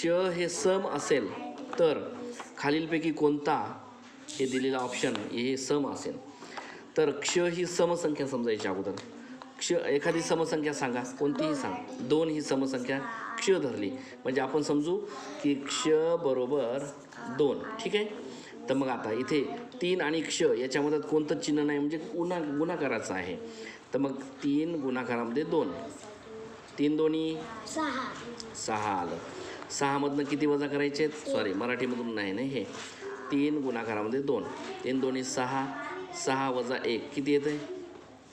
क्ष हे सम असेल तर खालीलपैकी कोणता हे दिलेला ऑप्शन हे सम असेल तर क्ष ही समसंख्या समजायची अगोदर. क्ष एखादी समसंख्या सांगा, कोणतीही सांग. 2 ही समसंख्या क्ष धरली म्हणजे आपण समजू की क्ष बरोबर 2. ठीक आहे. तर मग आता इथे 3 आणि क्ष याच्यामध्ये कोणतं चिन्ह नाही म्हणजे गुणाकाराचं आहे. तर मग 3 गुणाकारामध्ये 2. 3 दोन्ही 6 आलं. 6मधनं किती वजा करायचे? सॉरी मराठीमधून नाही ना हे. 3 गुणाकारामध्ये 2. 3 दोन्ही 6. 6 वजा 1 किती येतं?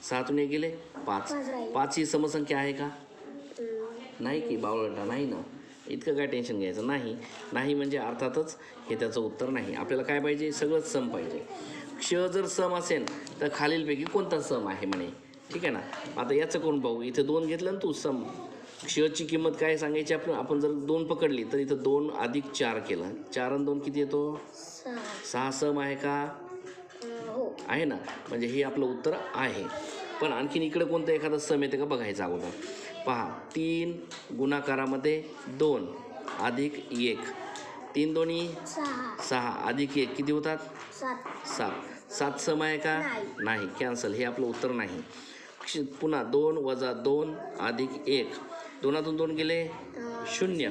6तून 1 गेले 5. 5 ही समसंख्या आहे का? नाही की बावळटा नाही ना. इतकं काय टेन्शन घ्यायचं नाही. नाही म्हणजे अर्थातच हे त्याचं उत्तर नाही. आपल्याला काय पाहिजे? सगळंच सम पाहिजे. क्ष जर सम असेल तर खालीलपैकी कोणता सम आहे म्हणे. ठीक आहे ना. आता याचं कोण पाहू. इथे 2 घेतलं ना तू सम. क्षची किंमत काय सांगायची आपण जर 2 पकडली तर इथं 2 अधिक 4 केलं. 4 आणि 2 किती येतो? 6 सम आहे का? आहे ना. म्हणजे हे आपलं उत्तर आहे. पण आणखीन इकडे कोणतं एखादं सम येते का बघायचं अगोदर. पहा 3 गुणाकारामध्ये 2 अधिक 1. 3 दोन्ही 6 अधिक 1 किती होतात? 7. 7 सम आहे का? नाही. कॅन्सल. हे आपलं उत्तर नाही. पुन्हा 2 वजा 2 अधिक 1. 2तून 2 गेले 0.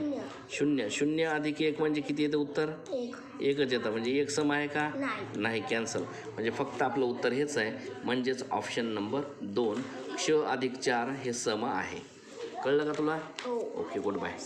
0. 0 अधिक 1 म्हणजे किती येतं उत्तर? 1च येतं. म्हणजे 1 सम आहे का? नाही. कॅन्सल. म्हणजे फक्त आपलं उत्तर हेच आहे. म्हणजेच ऑप्शन नंबर 2 क्ष अधिक 4 हे सम आहे. कळलं का तुला? ओके. Good bye.